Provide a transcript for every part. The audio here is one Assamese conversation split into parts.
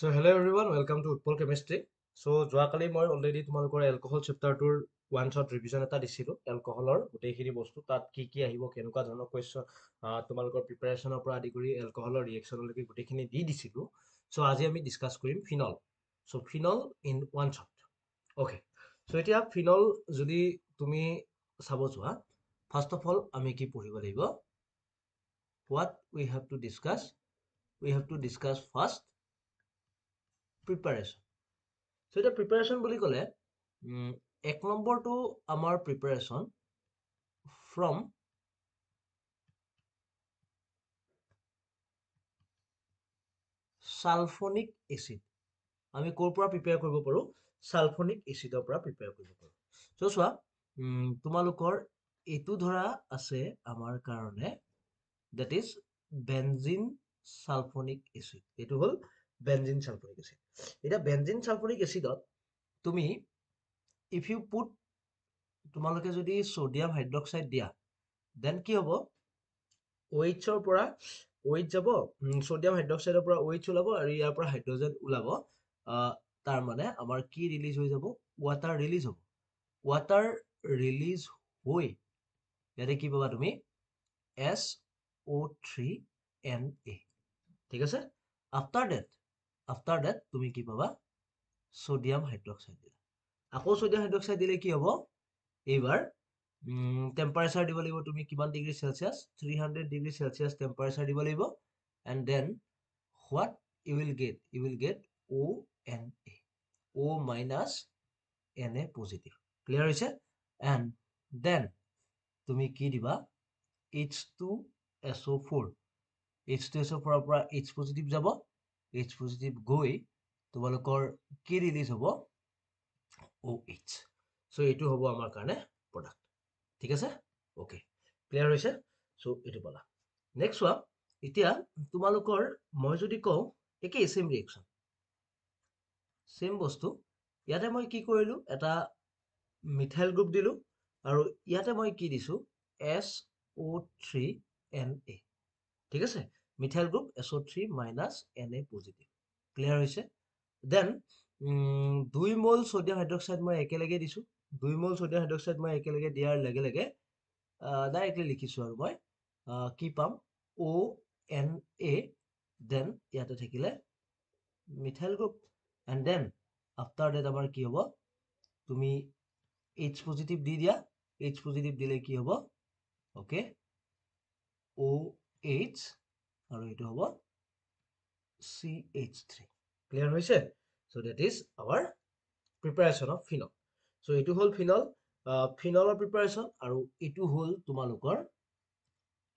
So hello everyone, welcome to Utpol Chemistry. So যোৱাকালি মই অলৰেডি তোমালোকৰ এলকহল চেপ্টাৰটোৰ ওৱান শ্বট ৰিভিজন এটা দিছিলোঁ এলকহলৰ গোটেইখিনি বস্তু তাত কি কি আহিব কেনেকুৱা ধৰণৰ কুৱেশ্যন তোমালোকৰ প্ৰিপাৰেশ্যনৰ পৰা আদি কৰি এলকহলৰ ৰিয়েকশ্যনলৈকে গোটেইখিনি দি দিছিলোঁ। চ' আজি আমি ডিছকাছ কৰিম phenol. So' phenol in one shot. Okay, so' এতিয়া ফিনল যদি তুমি চাব যোৱা, ফাৰ্ষ্ট অফ অল আমি কি পঢ়িব লাগিব? What we have to discuss? We have to discuss first preparation. So' এতিয়া প্ৰিপাৰেশ্যন বুলি ক'লে এক নম্বৰটো আমাৰ প্ৰিপাৰেশ্যন ফ্ৰম ছালফনিক এচিড। আমি ক'ৰ পৰা প্ৰিপেয়াৰ কৰিব পাৰোঁ? ছালফনিক এচিডৰ পৰা প্ৰিপেয়াৰ কৰিব পাৰোঁ। চ' চোৱা, তোমালোকৰ এইটো ধৰা আছে আমাৰ কাৰণে, that is benzene sulphonic acid. এইটো হ'ল বেনজিন ছালফনিক এচিড। এতিয়া বেনজিন ছালফনিক এচিডত তুমি if you put তোমালোকে যদি সোডিয়াম হাইড্ৰক্সাইড দিয়া, দেন কি হ'ব? OH ৰ পৰা OH যাব, সোডিয়াম হাইড্ৰক্সাইডৰ পৰা OH ওলাব আৰু ইয়াৰ পৰা হাইড্ৰজেন ওলাব। তাৰ মানে আমাৰ কি ৰিলিজ হৈ যাব? ৱাটাৰ ৰিলিজ হ'ব। ৱাটাৰ ৰিলিজ হৈ ইয়াতে কি পাবা তুমি? SO3Na। ঠিক আছে? আফটাৰ ডেট তুমি কি পাবা? সোডিয়াম হাইড্ৰক্সাইড দিলা। আকৌ সোডিয়াম হাইড্ৰক্সাইড দিলে কি হ'ব? এইবাৰ টেম্পাৰেচাৰ দিব লাগিব তুমি কিমান degree celsius? 300 degree celsius temperature দিব লাগিব। And then what you will get? You will get ONA, O minus Na positive. Clear হৈছে? এণ্ড দেন তুমি কি দিবা? H2SO4। H2SO4 পৰা H পজিটিভ যাব। H পজিটিভ গৈ তোমালোকৰ কি ৰিলিজ হ'ব? OH। চ' এইটো হ'ব আমাৰ কাৰণে প্ৰডাক্ট। ঠিক আছে? অ'কে, ক্লিয়াৰ হৈছে? চ' এইটো পালা। নেক্সট চোৱা, এতিয়া তোমালোকৰ মই যদি কওঁ একেই চেম ৰিয়েকশ্যন, চেম বস্তু, ইয়াতে মই কি কৰিলোঁ? এটা মিথাইল গ্ৰুপ দিলোঁ আৰু ইয়াতে মই কি দিছোঁ? SO3Na। ঠিক আছে? Methyl group SO3 minus Na positive. Clear হৈছে? দেন 2 মল সোডিয়াম হাইড্ৰক্সাইড মই একেলগে দিছোঁ। 2 মল সোডিয়াম হাইড্ৰক্সাইড মই একেলগে দিয়াৰ লগে লগে ডাইৰেক্টলি লিখিছোঁ আৰু মই কি পাম? ONA। দেন ইয়াতে থাকিলে methyl group. And then after that আমাৰ কি হ'ব? তুমি H পজিটিভ দি দিয়া। H পজিটিভ দিলে কি হ'ব? অ'কে, OH আৰু এইটো হ'ব CH3। ক্লিয়াৰ হৈছে? So' that is our preparation of phenol. So' এইটো হ'ল ফিনল, ফিনলৰ প্ৰিপাৰেশ্যন। আৰু এইটো হ'ল তোমালোকৰ,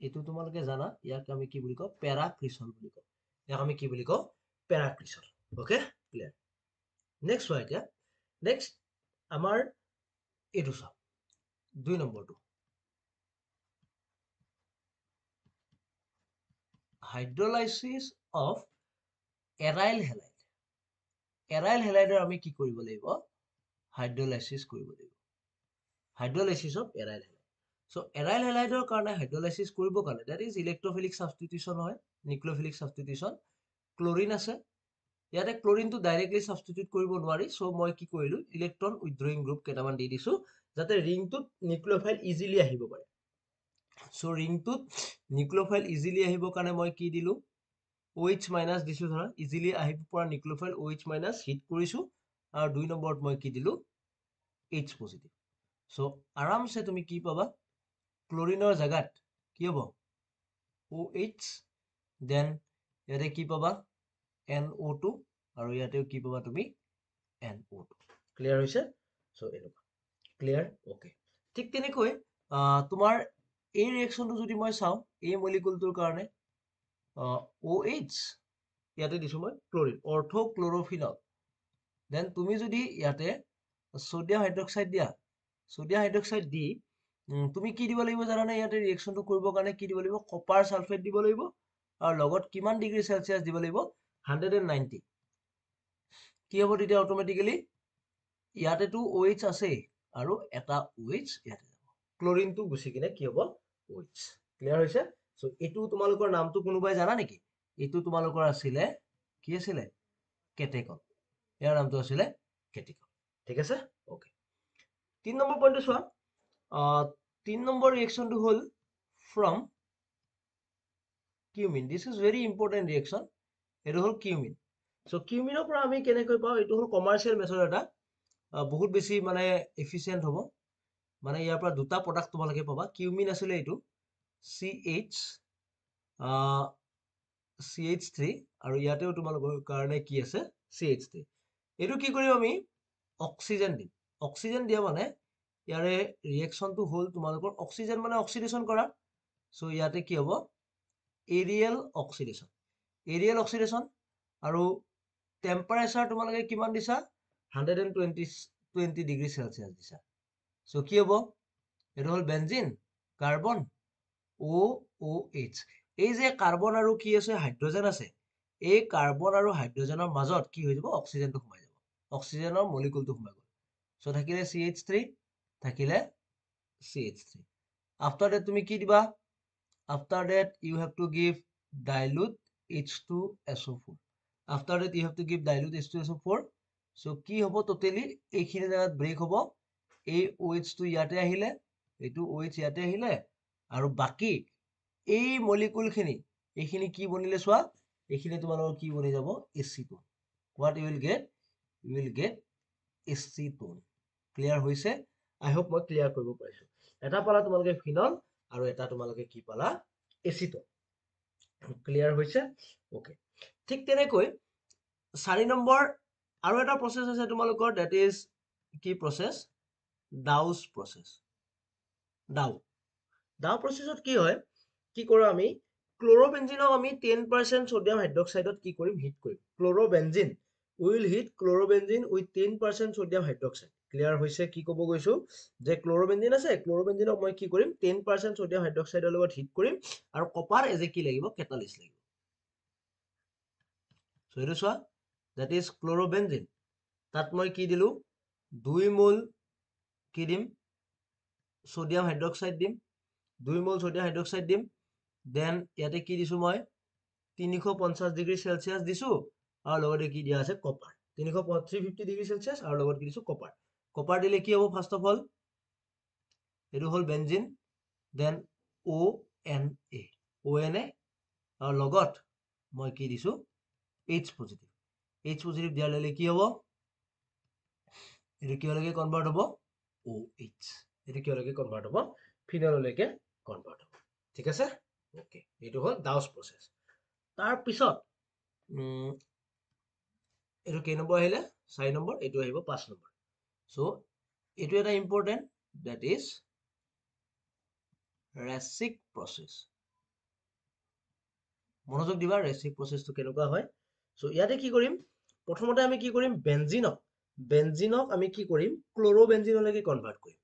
এইটো তোমালোকে জানা, ইয়াক আমি কি বুলি কওঁ? পেৰাক্ৰিছল বুলি কওঁ। ইয়াক আমি কি বুলি কওঁ? পেৰাক্ৰিছল। Okay, clear. নেক্সট চোৱা, এতিয়া নেক্সট আমাৰ এইটো চাওঁ, 2 নম্বৰটো hydrolysis of aryl halide. Aryl হেলাইডৰ আমি কি কৰিব লাগিব? হাইড্ৰলাইচিছ কৰিব লাগিব। Hydrolysis of aryl halide. So' aryl হেলাইডৰ কাৰণে হাইড্ৰলাইচিছ কৰিবৰ কাৰণে, দেট ইজ ইলেক্ট্ৰফিলিক ছাবষ্টিটিউশ্যন হয়, নিউক্লিঅফিলিক ছাবষ্টিটিউশ্যন। ক্লৰিন আছে, ইয়াতে ক্লৰিনটো ডাইৰেক্টলি ছাবষ্টিটিউট কৰিব নোৱাৰি। চ' মই কি কৰিলোঁ? ইলেক্ট্ৰন উইথড্ৰয়িং গ্ৰুপ কেইটামান দি দিছোঁ যাতে ৰিংটোত নিউক্লিঅফাইল ইজিলি আহিব পাৰে। চ' ৰিংটোত নিউক্লিঅফাইল ইজিলি আহিবৰ কাৰণে মই কি দিলোঁ? OH মাইনাছ দিছোঁ। ধৰা ইজিলি আহিব পৰা নিউক্লিঅফাইল OH মাইনাছ হিট কৰিছোঁ। আৰু 2 নম্বৰত মই কি দিলোঁ? H positive. চ' আৰামছে তুমি কি পাবা? ক্লৰিনৰ জেগাত কি হ'ব? OH। দেন ইয়াতে কি পাবা? NO2 আৰু ইয়াতেও কি পাবা তুমি? NO2। ক্লিয়াৰ হৈছে? চ' এনেকুৱা ক্লিয়াৰ? অ'কে, ঠিক তেনেকৈ তোমাৰ এই ৰিয়েকশ্যনটো যদি মই চাওঁ, এই মলিকুলটোৰ কাৰণে OH ইয়াতে দিছোঁ মই ক্লৰিন, অৰ্থ'ক্ল'ৰ'ফিনল। দেন তুমি যদি ইয়াতে সোডিয়াম হাইড্ৰক্সাইড দিয়া, সোডিয়াম হাইড্ৰক্সাইড দি তুমি কি দিব লাগিব জানানে? ইয়াতে ৰিয়েকশ্যনটো কৰিবৰ কাৰণে কি দিব লাগিব? কপাৰ ছালফেট দিব লাগিব। আৰু লগত কিমান ডিগ্ৰী চেলচিয়াছ দিব লাগিব? 190। কি হ'ব তেতিয়া অট'মেটিকেলি? ইয়াতেতো OH আছেই আৰু এটা OH ইয়াতে যাব, ক্লৰিনটো গুচি কিনে কি হ'ব? OH। ক্লিয়াৰ হৈছে? চ' এইটো তোমালোকৰ নামটো কোনোবাই জানা নেকি? এইটো তোমালোকৰ আছিলে, কি আছিলে? কেটেকল ইয়াৰ নামটো আছিলে কেটেকল ঠিক আছে ওকে 3 নম্বৰ পইণ্টটো চোৱা 3 নম্বৰ ৰিএকচনটো হ'ল from cumin this is very important reaction এটো হ'ল cumin so cuminৰ পৰা আমি কেনেকৈ পাওঁ এটো হ'ল কমাৰ্শিয়াল মেথড এটা বহুত বেছি মানে এফিচিয়েন্ট হ'ব মানে ইয়াৰ পৰা দুটা প্ৰডাক্ট তোমালোকে পাবা cumin আছিলে এটো CH3 আৰু ইয়াতেও তোমালোকৰ কাৰণে কি আছে CH3 এটো কি কৰিম আমি অক্সিজেন দিয়া মানে ইয়াৰে ৰিএকচনটো হ'ল তোমালোকৰ অক্সিজেন মানে অক্সিডেশন কৰা সো ইয়াতে কি হ'ব এৰিয়েল অক্সিডেশন আৰু টেম্পাৰেচাৰ তোমালোকে কিমান দিছা 120 ডিগ্ৰী সেলসিয়াস দিছা সো কি হ'ব এটো হ'ল বেনজিন কাৰ্বন OOH এই যে কাৰ্বন আৰু কি আছে হাইড্ৰোজেন আছে এই কাৰ্বন আৰু হাইড্ৰোজেনৰ মাজত কি হৈ যাব অক্সিজেনটো সোমাই যাব অক্সিজেনৰ মলিকুলটো সোমাই গ'ল সো থাকিলে CH3 থাকিলে CH3 after that তুমি কি দিবা after that you have to give dilute H2SO4 after that you have to give dilute H2SO4 so কি হ'ব টোটালি এইখিনি জায়গাত ব্ৰেক হ'ব এই OH টো ইয়াতে আহিলে এইটো OH ইয়াতে আহিলে আৰু বাকি এই মলিকুলখিনি এইখিনি কি বনিলে চোৱা এইখিনি তোমালোকৰ কি বনি যাব এচিটোন what you will get এচিটোন clear হৈছে আই হোপ মই ক্লিয়াৰ কৰিব পাৰিছো এটা পালা তোমালোকে ফিনল আৰু এটা তোমালোকে কি পালা এচিটোন ক্লিয়াৰ হৈছে ওকে ঠিক তেনেকৈ 4 নম্বৰ আৰু এটা প্ৰসেস আছে তোমালোকৰ that is কি প্ৰসেস ডাউস প্ৰসেস ডাউ প্ৰসেসত কি হয় কি কৰো আমি ক্লোৰোবেনজিনক আমি 10% সোডিয়াম হাইড্ৰক্সাইডত কি কৰিম হিট কৰিম ক্লোৰোবেনজিন we will heat chlorobenzene with 10% sodium hydroxide clear হৈছে কি ক'ব গৈছো যে ক্লোৰোবেনজিন আছে ক্লোৰোবেনজিনক মই কি কৰিম 10% sodium hydroxide লগত হিট কৰিম আৰু কপাৰ এজে কি লাগিব কেটালিস্ট লাগিব সো এটো চোৱা that is chlorobenzene তাত মই কি দিলো 2 মোল কি দিম সোডিয়াম হাইড্ৰক্সাইড দিম 2 মোল সোডিয়াম হাইড্ৰক্সাইড দিম দেন ইয়াতে কি দিছো মই 350 ডিগ্ৰী সেলসিয়াস দিছো আৰু লগতে কি দিয়া আছে কপাৰ 350 ডিগ্ৰী সেলসিয়াস আৰু লগত কি দিছো কপাৰ দিলে কি হ'ব ফাৰ্স্ট অফ অল এটো হ'ল বেনজিন দেন ONA আৰু লগত মই কি দিছো H পজিটিভ দিয়া ললে কি হ'ব এটো কি হলকে কনভার্ট হ'ব OH এটো কি হলকে কনভার্ট হ'ব ফিনললৈকে কনভার্ট হ'ব ঠিক আছে ওকে এটো হ'ল ডাউস প্ৰসেস তাৰ পিছত এটো কেই নম্বৰ আহিলে 4 নম্বৰ এটো আহিব 5 নম্বৰ সো এটো এটা ইম্পৰ্টেন্ট that is ৰেসিক প্ৰসেস মনোযোগ দিবা ৰেসিক প্ৰসেসটো কেনেকুৱা হয় সো ইয়াতে কি কৰিম প্ৰথমতে আমি কি কৰিম বেনজিনক আমি কি কৰিম ক্লোৰোবেনজিনলৈকে কনভাৰ্ট কৰিম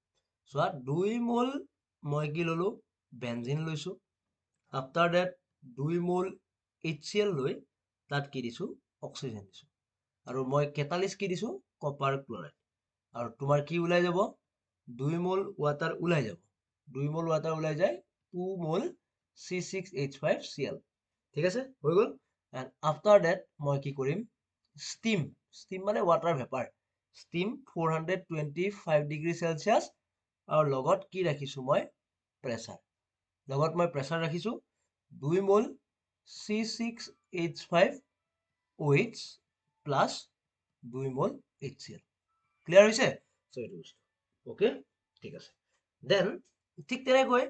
সো 2 মোল মই কি ললো বেনজিন লৈছো after that 2 মোল HCl লৈ তাত কি দিছো অক্সিজেন দিছো আৰু মই কেটালিস্ট কি দিছো কপাৰ ক্লোৰাইড আৰু তোমাৰ কি ওলাই যাব 2 মোল ওয়াটাৰ ওলাই যাব 2 মোল ওয়াটাৰ ওলাই যায় 2 মোল C6H5Cl ঠিক আছে হৈ গল and after that মই কি কৰিম steam মানে water vapor steam 425 degree Celsius আৰু লগত কি ৰাখিছো মই প্ৰেসাৰ লগত মই প্ৰেসাৰ ৰাখিছো 2 মোল C6H5OH plus 2 মোল HCl ক্লিয়াৰ হৈছে সো এটো ওকে ঠিক আছে দেন ঠিক তেনেকৈ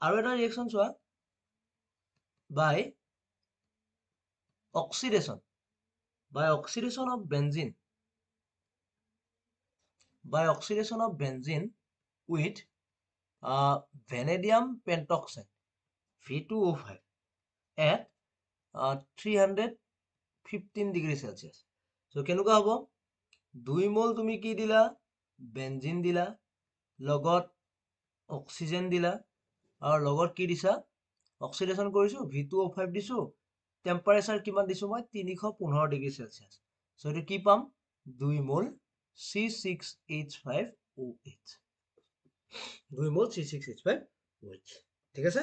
আৰু এটা ৰিঅ্যাকশন চোৱা by oxidation of benzene with vanadium pentoxide V2O5 at 315 degree Celsius so কেনেকুৱা হ'ব 2 মোল তুমি কি দিলা বেনজিন দিলা লগত অক্সিজেন দিলা আৰু লগত কি দিছা অক্সিডেশন কৰিছো V2O5 দিছো টেম্পাৰেচাৰ কিমান দিছো মই 315 ডিগ্ৰী সেলসিয়াস সো এটো কি পাম 2 মোল C6H5OH 2 মোল C6H5OH ঠিক আছে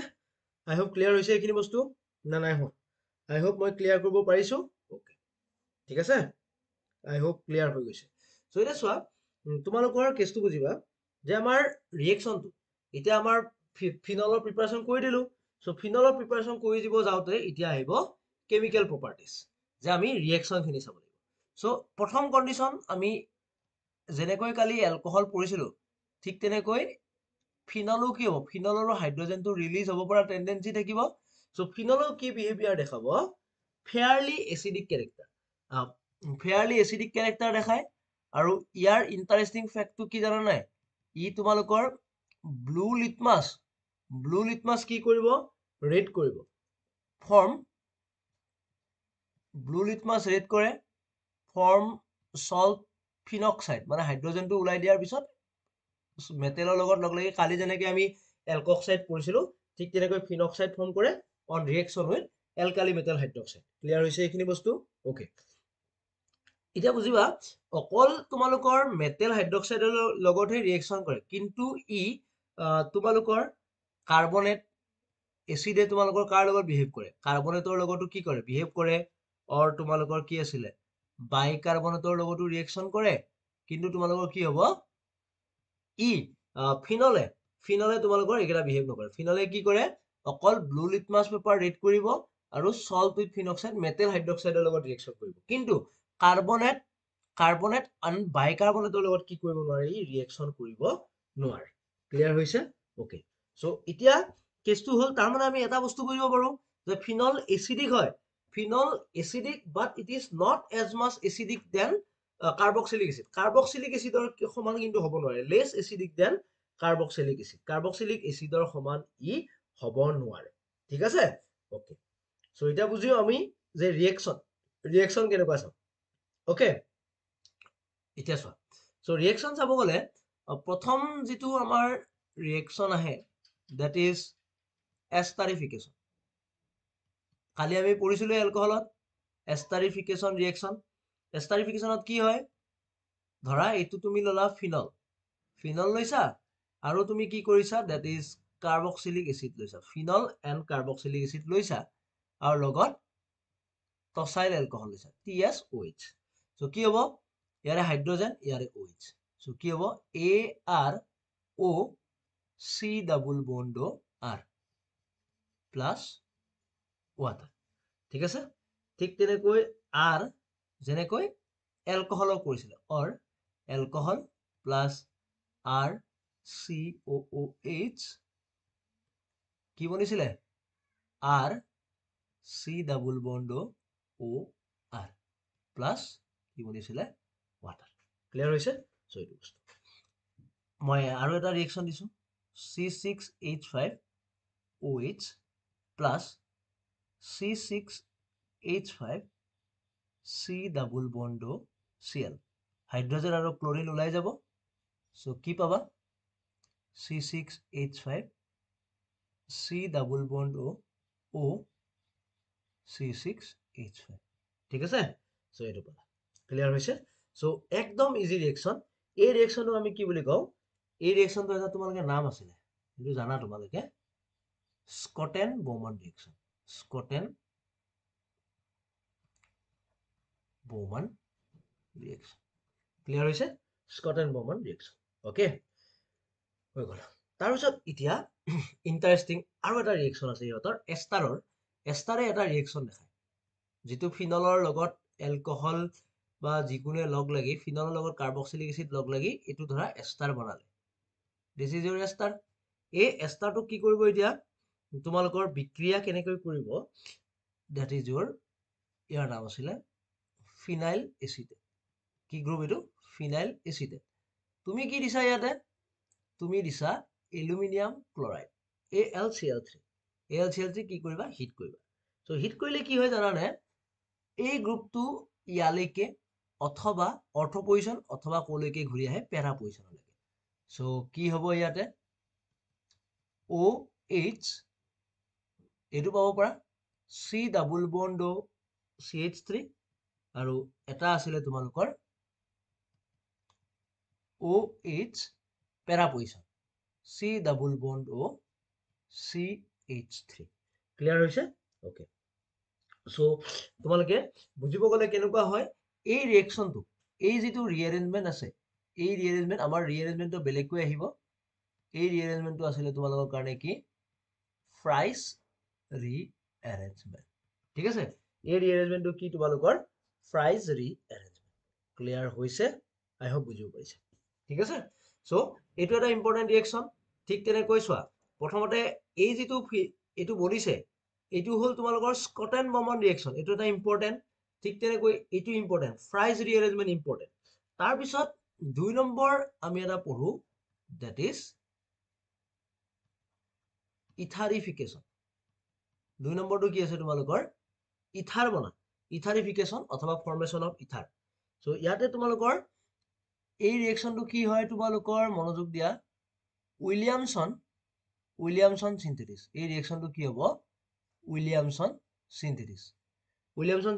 আই হোপ ক্লিয়াৰ হৈছে এইখিনি বস্তু না নাই হোৱা আই হোপ মই ক্লিয়াৰ কৰিব পাৰিছো ওকে ঠিক আছে আই হোপ ক্লিয়াৰ হৈ গৈছে সো এটা চোৱা তোমালোকৰ কেছটো বুজিবা যে আমাৰ ৰিয়েকচনটো এতিয়া আমাৰ ফিনলৰ প্ৰিপাৰেচন কৰি দিলো সো ফিনলৰ প্ৰিপাৰেচন কৰি দিব যাওঁতে এতিয়া আহিব কেমিকেল প্ৰপাৰ্টিজ যে আমি ৰিয়েকচনখিনি চাব লাগিব সো প্ৰথম কণ্ডিশ্যন আমি যেনেকৈ কালি এলকহল পঢ়িছিলো ঠিক তেনেকৈ ফিনলো কি হ'ব ফিনলৰো হাইড্ৰজেনটো ৰিলিজ হ'ব পৰা টেন্ডেন্সি থাকিব সো ফিনলৰ কি বিহেভিয়াৰ দেখাব fairly acidic character fairly acidic character দেখায় আৰু ইয়াৰ ইণ্টাৰেষ্টিং ফেক্টটো কি জানা নাই ই তোমালোকৰ ব্লু লিটমাছ কি কৰিব ৰেড কৰিব ফৰ্ম ব্লু লিটমাছ ৰেড কৰে ফৰ্ম সল্ট ফিনক্সাইড মানে হাইড্ৰজেনটো ওলাই দিয়াৰ পিছত মেটেলৰ লগত লগ লাগি কালি যেনেকে আমি এলকক্সাইড পঢ়িছিলো ঠিক তেনেকৈ ফিনক্সাইড ফৰ্ম কৰে on reaction with alkali metal hydroxide clear হৈছে এইখিনি বস্তু ওকে এতিয়া বুজিবা অকল তোমালোকৰ মেটেল হাইড্ৰক্সাইডৰ লগতহে ৰিয়েকশ্যন কৰে কিন্তু ই তোমালোকৰ কাৰ্বনেট এচিডে তোমালোকৰ কাৰ লগত বিহেভ কৰে কাৰ্বনেটৰ লগতো কি কৰে বিহেভ কৰে অৰ তোমালোকৰ কি আছিলে বাইকাৰ্বনেটৰ লগতো ৰিয়েকশ্যন কৰে কিন্তু তোমালোকৰ কি হ'ব ফিনলে তোমালোকৰ এইকেইটা বিহেভ নকৰে ফিনলে কি কৰে অকল ব্লু লিটমাছ পেপাৰ ৰেড কৰিব আৰু সল্ট উইথ ফিনক্সাইড মেটেল হাইড্ৰক্সাইডৰ লগত ৰিয়েকশ্যন কৰিব কিন্তু কাৰ্বনেট আৰু বাইকাৰ্বনেটৰ লগত কি কৰিব নোৱাৰে ই ৰিয়েকশ্যন কৰিব নোৱাৰে ক্লিয়াৰ হৈছে ওকে সো এতিয়া কেছটো হ'ল তাৰমানে আমি এটা বস্তু বুজিব পাৰো যে ফিনল এচিডিক হয় phenol acidic but it is not as much acidic than carboxylic এচিডৰ সমান কিন্তু হ'ব নোৱাৰে লেছ এচিডিক দেন কাৰ্বক্সিলিক এচিডৰ সমান ই হ'ব নোৱাৰে ঠিক আছে ওকে সো এতিয়া বুজিও আমি যে ৰিয়েকশ্যন কেনেকুৱা চাম ওকে এতিয়া চোৱা সো ৰিয়েকশ্যন চাব গ'লে প্ৰথম যিটো আমাৰ ৰিয়েকশ্যন আহে দ্যাট ইজ এষ্টাৰিফিকেশ্যন কালি আমি পঢ়িছিলো এলকহলত এষ্টাৰিফিকেশ্যন ৰিয়েকশ্যন এষ্টাৰিফিকেশ্যনত কি হয় ধৰা এইটো তুমি ললা ফিনল লৈছা আৰু তুমি কি কৰিছা দ্যাট ইজ কাৰ্বক্সিলিক এচিড লৈছা ফিনল এণ্ড কাৰ্বক্সিলিক এচিড লৈছা আৰু লগত টচাইল এলকহল লৈছা TSOH সো কি হ'ব ইয়াৰে হাইড্ৰজেন ইয়াৰে OH সো কি হ'ব ARO C double bond R plus water ঠিক আছে ঠিক তেনেকৈ R যেনেকৈ এলকহলক কৰিছিল অৰ এলকহল প্লাস RCOOH কি বনিছিলে RC double bond OR plus কি বনিছিলে ওয়াটার ক্লিয়াৰ হৈছে সো এইটো বস্তু মই আৰু এটা ৰিয়েকশ্যন দিছো C6H5OH plus C6H5 C double bond Cl hydrogen আৰু ক্লোৰিন ওলাই যাব সো কি পাবা C6H5 C double bond O C6H5 ঠিক আছে সো এইটো পালা ক্লিয়াৰ হৈছে সো একদম ইজি ৰিয়েকশ্যন এই ৰিয়েকশ্যনটো আমি কি বুলি কওঁ এই ৰিয়েকশ্যনটো এটা তোমালোকে নাম আছিলে কিন্তু জানা তোমালোকে স্কটেন বৌমান ৰিয়েকশ্যন স্কটেন বৌমান ৰিয়েকশ্যন ক্লিয়াৰ হৈছে স্কটেন বৌমান ৰিয়েকশ্যন ওকে হৈ গ'ল তাৰপিছত এতিয়া ইণ্টাৰেষ্টিং আৰু এটা ৰিয়েকশ্যন আছে ইহঁতৰ এষ্টাৰে এটা ৰিয়েকশ্যন দেখায় যিটো ফিনলৰ লগত এলকহল বা যিকোনোৱে লগ লাগি ফিনলৰ লগত কাৰ্বক্সিলিক এচিড লগ লাগি এইটো ধৰা এষ্টাৰ বনালে দিছ ইজ ইউৰ এষ্টাৰ এই এষ্টাৰটো কি কৰিব এতিয়া তোমালোকৰ বিক্ৰিয়া কেনেকৈ কৰিব দ্যাট ইজ ইউৰ ইয়াৰ নাম আছিলে ফিনাইল এচিটেট কি গ্ৰুপ এইটো ফিনাইল এচিটেট তুমি কি দিছা ইয়াতে তুমি দিছা এলুমিনিয়াম ক্লৰাইড AlCl3 কি কৰিবা হিট কৰিবা সো হিট কৰিলে কি হয় জানানে এই গ্ৰুপটো ইয়ালৈকে অথবা অৰ্থ পজিশন অথবা কলৈকে ঘূৰি আহে পেৰা পজিশনলৈকে সো কি হ'ব ইয়াতে OH এইটো পাব পাৰা C ডাবল বন্ড CH3 আৰু এটা আছিলে তোমালোকৰ OH para position C double bond O CH3 clear হৈছে ওকে সো তোমালোকে বুজিব গ'লে কেনেকুৱা হয় এই ৰিয়েকশ্যনটো এই যিটো ৰিএৰেঞ্জমেণ্ট আছে এই ৰিএৰেঞ্জমেণ্ট আমাৰ ৰিএৰেঞ্জমেণ্টটো বেলেগকৈ আহিব এই ৰিএৰেঞ্জমেণ্টটো আছিলে তোমালোকৰ কাৰণে কি ফ্ৰাইছ ৰিএৰেঞ্জমেণ্ট ঠিক আছে এই ৰিএৰেঞ্জমেণ্টটো কি তোমালোকৰ ফ্ৰাইছ ৰিএৰেঞ্জমেণ্ট ক্লিয়াৰ হৈছে আই হোপ বুজিব পাৰিছে ঠিক আছে সো এইটো এটা ইম্পৰ্টেণ্ট ৰিয়েকশ্যন ঠিক তেনেকৈ চোৱা প্ৰথমতে এই যিটো এইটো বনিছে এইটো হ'ল তোমালোকৰ স্কট এণ্ড বমন ৰিয়েকশ্যন এইটো এটা ইম্পৰ্টেণ্ট ঠিক তেনেকৈ এইটো ইম্পৰ্টেণ্ট ফ্ৰাইছ ৰিএৰেঞ্জমেণ্ট ইম্পৰ্টেণ্ট তাৰপিছত 2 নম্বৰ আমি এটা পঢ়ো দ্যাট ইজ ইথাৰিফিকেশ্যন 2 নম্বৰটো কি আছে তোমালোকৰ ইথাৰ বনা ইথাৰিফিকেশ্যন অথবা ফৰ্মেশ্যন অফ ইথাৰ সো ইয়াতে তোমালোকৰ এই ৰিয়েকশ্যনটো কি হয় তোমালোকৰ মনোযোগ দিয়া উইলিয়ামছন সিনথেসিস এই ৰিয়েকশ্যনটো কি হ'ব উইলিয়ামছন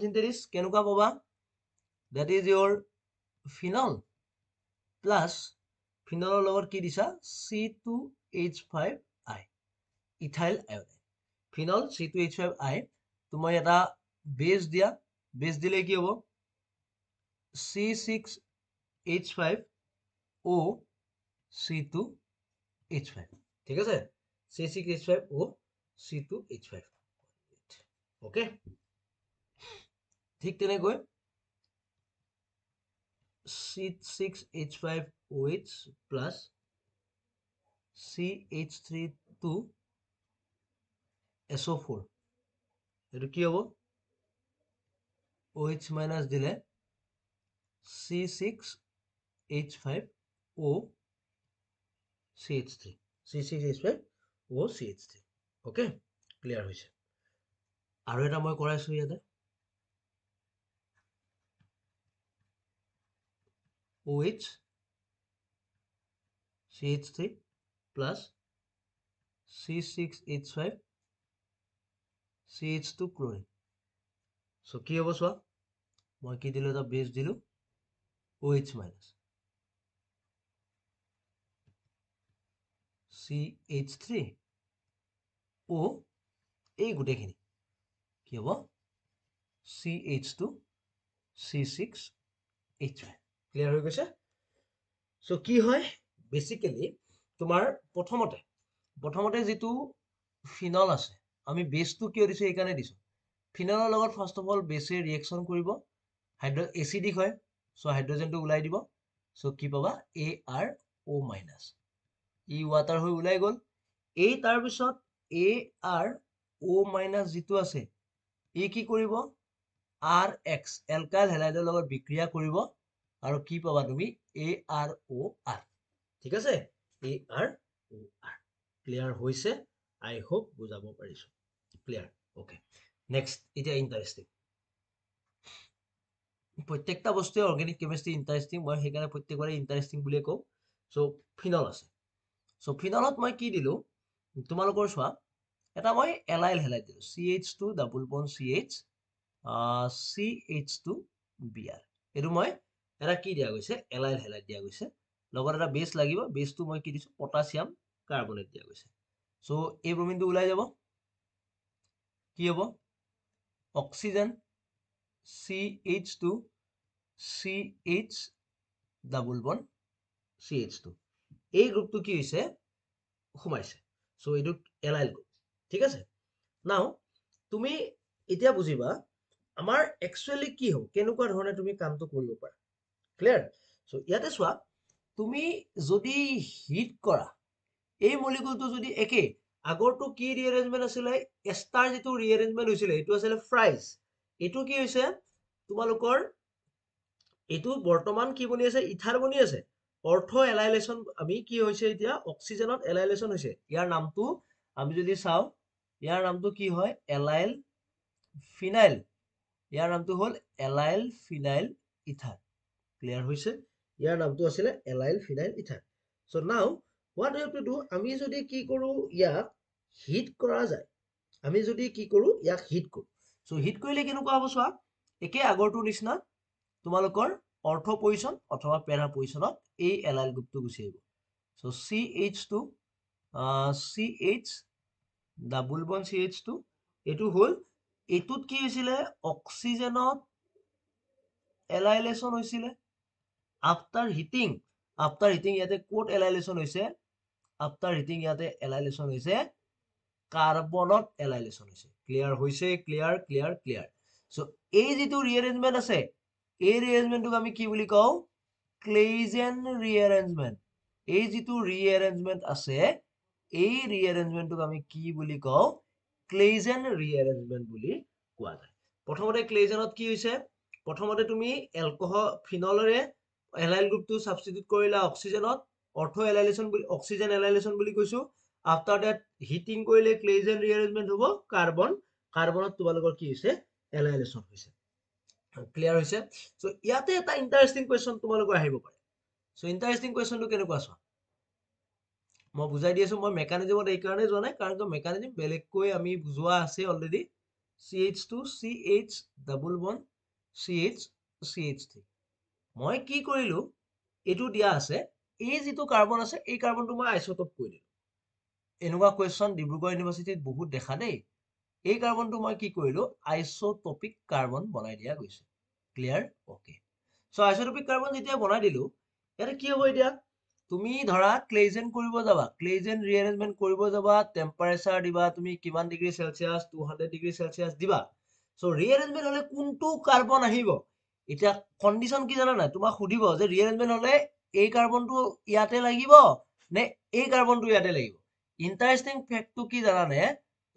সিনথেসিস কেনেকুৱা পাবা that is your phenol plus ফিনলৰ লগত কি দিছা C2H5I ethyl iodide phenol C2H5I তুমি এটা বেছ দিয়া বেছ দিলে কি হ'ব C6H5O C2H5 ঠিক আছে C6H5O C2H5 ওকে ঠিক তেনেকৈ C6H5OH plus CH32SO4 এইটো কি হ'ব OH minus দিলে C6H5O CH3 C6H5O CH3 okay clear হৈছে আৰু এটা মই কৰাইছো ইয়াতে OH CH3 plus C6H5 CH2 chlorine so কি হ'ব চোৱা মই কি দিলো এটা বেছ দিলো OH minus CH3 O এই গুটেখিনি কি হ'ব CH2 C6H5 ক্লিয়াৰ হৈ গৈছে সো কি হয় বেসিক্যালি তোমাৰ প্ৰথমতে যিটো ফিনল আছে আমি বেছটো কিয় দিছো এই কাৰণে দিছো ফিনলৰ লগত ফাৰ্স্ট অফ অল বেছে ৰিয়েকশ্যন কৰিব এচিডিক হয় সো হাইড্ৰোজেনটো ওলাই দিব সো কি পাবা ArO মাইনাছ ই ওয়াটাৰ হৈ ওলাই গ'ল এই তাৰ পিছত ArO মাইনাছ যিটো আছে ই কি কৰিব RX এলকাইল হেলাইডৰ লগত বিক্ৰিয়া কৰিব আৰু কি পাবা তুমি ArOR ঠিক আছে ArOR ক্লিয়াৰ হৈছে আই হোপ বুজাব পাৰিছো ক্লিয়াৰ ওকে নেক্সট এটা ইন্টাৰেস্টিং প্ৰত্যেকটা বস্তুৱে অৰ্গেনিক কেমিষ্ট্ৰি ইন্টাৰেস্টিং মই সেইকাৰণে প্ৰত্যেকৰে ইন্টারেস্টিং বুলিয়ে কওঁ সো ফিনল আছে সো ফিনলত মই কি দিলো তোমালোকৰ চোৱা এটা মই এলাইল হেলাইড দিলো CH2 double bond CH CH2Br এইটো মই এটা কি দিয়া গৈছে এলাইল হেলাইড দিয়া গৈছে লগত এটা বেছ লাগিব বেছটো মই কি দিছো পটাছিয়াম কাৰ্বনেট দিয়া গৈছে সো এই ব্ৰোমিনটো ওলাই যাব কি হ'ব oxygen CH2 CH double bond CH2 এই গ্ৰুপটো কি হৈছে সোমাইছে সো এইটো এলাইল গ্ৰুপ ঠিক আছে নাও তুমি এতিয়া বুজিবা আমাৰ একচুয়ালি কি হ'ব কেনেকুৱা ধৰণে তুমি কামটো কৰিব পাৰা ক্লিয়াৰ সো ইয়াতে চোৱা তুমি যদি হিট কৰা এই মলিকুলটো যদি একে আগৰটো কি ৰিএৰেঞ্জমেন্ট আছিলে এষ্টাৰ যিটো ৰিএৰেঞ্জমেন্ট হৈছিলে এইটো আছিলে ফ্ৰাইজ এইটো কি হৈছে তোমালোকৰ এইটো বৰ্তমান কি বনি আছে ইথাৰ বনি আছে অৰ্থ এলাইলেশন আমি কি হৈছে এতিয়া অক্সিজেনত এলাইলেশন হৈছে ইয়াৰ নামটো আমি যদি চাও ইয়াৰ নামটো কি হয় এলাইল ফিনাইল ইয়াৰ নামটো হ'ল এলাইল ফিনাইল ইথাৰ ক্লিয়াৰ হৈছে ইয়াৰ নামটো আছিলে allyl phenyl ether so now what we have to do আমি যদি কি কৰো ইয়াক হিট কৰা যায় আমি যদি কি কৰো ইয়াক হিট কৰো সো হিট কৰিলে কেনেকুৱা হ'ব চোৱা একে আগৰটো নিচিনা তোমালোকৰ অৰ্থ পজিশন অথবা পেৰা পজিশনত এই এলাইল গ্ৰুপটো গুছি আহিব so CH2 CH double bond CH2 এটো হ'ল এটুত কি হৈছিলে অক্সিজেনত এলাইলেশ্যন হৈছিলে আফটাৰ হিটিং ইয়াতে ক'ত এলাইলেশ্যন হৈছে আফটাৰ হিটিং ইয়াতে এলাইলেশ্যন হৈছে কাৰ্বনত এলাইলেশ্যন হৈছে ক্লিয়াৰ হৈছে ক্লিয়াৰ সো এই যেটো ৰিএৰেঞ্জমেন্ট আছে এই ৰিএৰেঞ্জমেন্টক আমি কি বুলি কওঁ ক্লেইজেন ৰিএৰেঞ্জমেন্ট এই যেটো ৰিএৰেঞ্জমেন্ট আছে এই ৰিএৰেঞ্জমেন্টক আমি কি বুলি কওঁ ক্লেইজেন ৰিএৰেঞ্জমেন্ট বুলি কোৱা যায় প্ৰথমতে ক্লেইজেনত কি হৈছে প্ৰথমতে তুমি এলকহল ফিনলৰে এলাইল গ্ৰুপটো সাবস্টিটিউট কৰিলা অক্সিজেনত অৰ্থো এলাইলেশ্যন বুলি অক্সিজেন এলাইলেশ্যন বুলি কৈছো আফটাৰ দ্যাট হিটিং কৰিলে ক্লেইজেন ৰিএৰেঞ্জমেন্ট হ'ব কাৰ্বনত তোমালোকৰ কি হৈছে এলাইলেশ্যন হৈছে ক্লিয়াৰ হৈছে সো ইয়াতে এটা ইন্টাৰেষ্টিং কোৱেশ্চন তোমালোকৰ আহিব পাৰে সো ইন্টাৰেষ্টিং কোৱেশ্চনটো কেনেকুৱা আছে মই বুজাই দি আছো মই মেকানিজমত এই কাৰণে যোৱা নাই কাৰণ মেকানিজম বেলেগকৈ আমি বুজোৱা আছে already CH2 CH double bond CH3 মই কি কৰিলো এটো দিয়া আছে এই যেটো কাৰ্বন আছে এই কাৰ্বনটো মই আইসোটোপ কৰি দিলো এনেকুৱা কোৱেশ্চন ডিব্ৰুগড় ইউনিভাৰ্সিটিত বহুত দেখা দেই এই কাৰ্বনটো মই কি কৰিলো আইসোটোপিক কাৰ্বন বনাই দিয়া গৈছে clear okay so isotopic carbon যেতিয়া বনাই দিলো এটা কি হ'ব এতিয়া তুমি ধৰা ক্লেইজেন কৰিব যাবা ক্লেইজেন ৰিএৰেঞ্জমেন্ট কৰিব যাবা টেম্পাৰেচাৰ দিবা তুমি কিমান ডিগ্ৰী সেলসিয়াস 200 ডিগ্ৰী সেলসিয়াস দিবা সো ৰিএৰেঞ্জমেন্ট হলে কোনটো কাৰ্বন আহিব এতিয়া কন্ডিশন কি জানা না তোমাক সুধিব যে ৰিএৰেঞ্জমেন্ট হলে এই কাৰ্বনটো ইয়াতে লাগিব নে এই কাৰ্বনটো ইয়াতে লাগিব ইন্টাৰেষ্টিং ফ্যাক্টটো কি জানা নে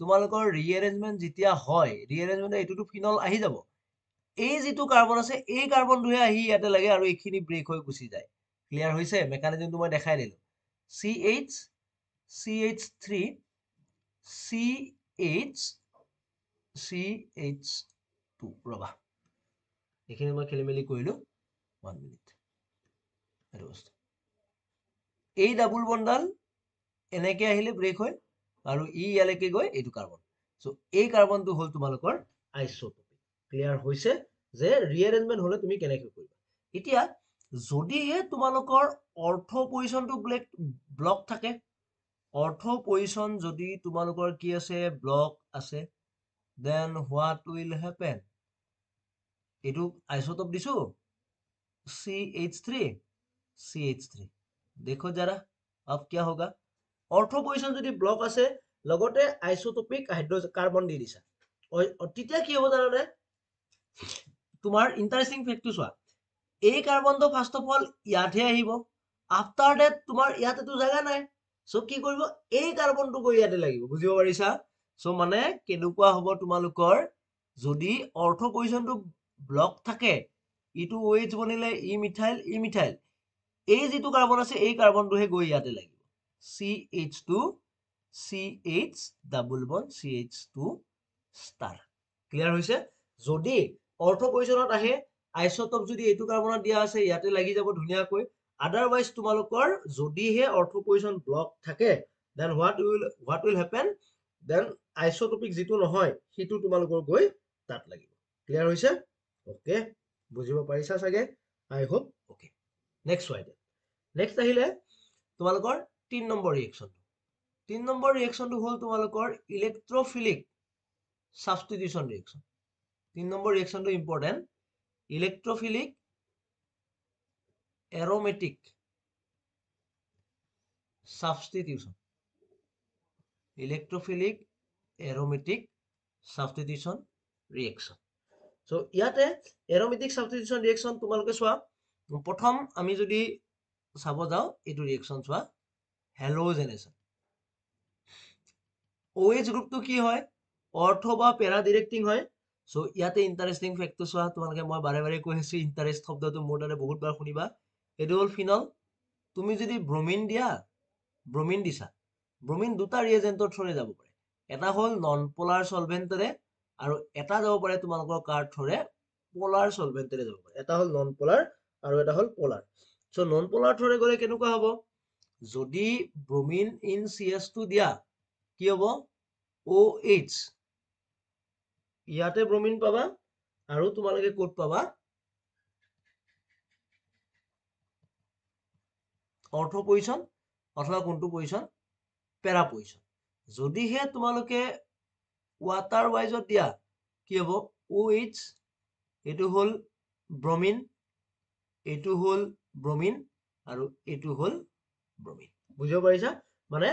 তোমালোকৰ ৰিএৰেঞ্জমেন্ট যেতিয়া হয় ৰিএৰেঞ্জমেন্ট এটোটো ফিনল আহি যাব এই যেটো কাৰ্বন আছে এই কাৰ্বনটোহে আহি ইয়াতে লাগে আৰু এইখিনি ব্ৰেক হৈ গুচি যায় ক্লিয়াৰ হৈছে মেকানিজমটো মই দেখাই দিলো CH3 CH2 ৰবা এখিনি মই খেলিমেলি কৰিলো 1 মিনিট এটো বস্তু এই ডাবল বন্ডাল এনেকে আহিলে ব্ৰেক হয় আৰু ই ইয়ালৈকে গৈ এইটো কাৰ্বন সো এই কাৰ্বনটো হল তোমালোকৰ আইসোটোপিক ক্লিয়াৰ হৈছে যে ৰিএৰেঞ্জমেন্ট হলে তুমি কেনেকৈ কৰিবা এতিয়া যদিহে তোমালোকৰ অৰ্থো পজিশনটো ব্লক থাকে অৰ্থো পজিশন যদি তোমালোকৰ কি আছে ব্লক আছে then what will happen এটো আইসোটোপ দিছো CH3 देखो जरा अब क्या होगा অৰ্থো পজিশন যদি ব্লক আছে লগতে আইসোটোপিক হাইড্ৰোজেন কাৰ্বন দি দিছা তেতিয়া কি হ'ব জানানে তোমাৰ ইন্টাৰেষ্টিং ফ্যাক্টটো চোৱা এই কাৰ্বনটো ফাৰ্স্ট অফ অল ইয়াতে আহিব আফটাৰ দ্যাট তোমাৰ ইয়াতেটো জায়গা নাই সো কি কৰিব এই কাৰ্বনটো গৈ ইয়াতে লাগিব বুজিব পাৰিছা সো মানে কেনেকুৱা হ'ব তোমালোকৰ যদি অৰ্থো পজিশনটো ব্লক থাকে ইটো OH বনিলে ই মিথাইল এই যেটো কাৰ্বন আছে এই কাৰ্বনটোহে গৈ ইয়াতে লাগিব CH2 CH double bond CH2 star clear হৈছে যদি অৰ্থো পজিশনত আহে আইসোটোপ যদি এইটো কাৰ্বনত দিয়া আছে ইয়াতে লাগি যাব ধুনিয়াকৈ আদাৰৱাইজ তোমালোকৰ যদিহে অৰ্থো পজিশন ব্লক থাকে then what will happen then isotopic যেটো নহয় হিটো তোমালোকৰ গৈ তাত লাগিব ক্লিয়াৰ হৈছে ওকে বুজিব পাৰিছা সাগে I hope okay next slide next আহিলে তোমালোকৰ 3 নম্বৰ ৰিঅ্যাকশনটো হল তোমালোকৰ ইলেক্ট্ৰোফিলিক সাবস্টিটিউশন ৰিঅ্যাকশন 3 নম্বৰ ৰিঅ্যাকশনটো important electrophilic aromatic substitution reaction so ইয়াতে এৰোমেটিক সাবস্টিটিউশন ৰিঅ্যাকশন তোমালোকে চোৱা প্ৰথম আমি যদি চাব যাও এটো ৰিঅ্যাকশন চোৱা হ্যালোজেনেশন OH গ্ৰুপটো কি হয় অৰ্থো বা প্যাৰা ডিৰেক্টিং হয় সো ইয়াতে ইন্টাৰেষ্টিং ফ্যাক্টটো চোৱা তোমালোকে মই বাৰে বাৰে কৈ আছো ইন্টাৰেষ্ট শব্দটো মোৰ তাতে বহুত বাৰ শুনিবা এটো হল ফিনল তুমি যদি ব্ৰোমিন দিয়া ব্ৰোমিন দিছা ব্ৰোমিন দুটা ৰিএজেন্টৰ থৰে যাব পাৰে এটা হল নন পোলাৰ সলভেন্টৰে আৰু এটা যাব পাৰে তোমালোকৰ কাৰ থৰে পোলাৰ সলভেন্টৰে যাব পাৰে এটা হল নন পোলাৰ আৰু এটা হল পোলাৰ সো নন পোলাৰ থৰে গলে কেনেকুৱা হ'ব যদি ব্ৰোমিন ইন CH2 দিয়া কি হ'ব OH ইয়াতে ব্ৰোমিন পাবা আৰু তোমালোকে কোড পাবা অৰ্থো পজিশন অথবা কোনটো পজিশন প্যাৰা পজিশন যদিহে তোমালোকে ওয়াটাৰ ওয়াইজত দিয়া কি হ'ব OH এটো হল ব্ৰমিন, এইটো হল ব্ৰমিন আৰু এইটো হল ব্ৰমিন। বুজিব পাৰিছা? মানে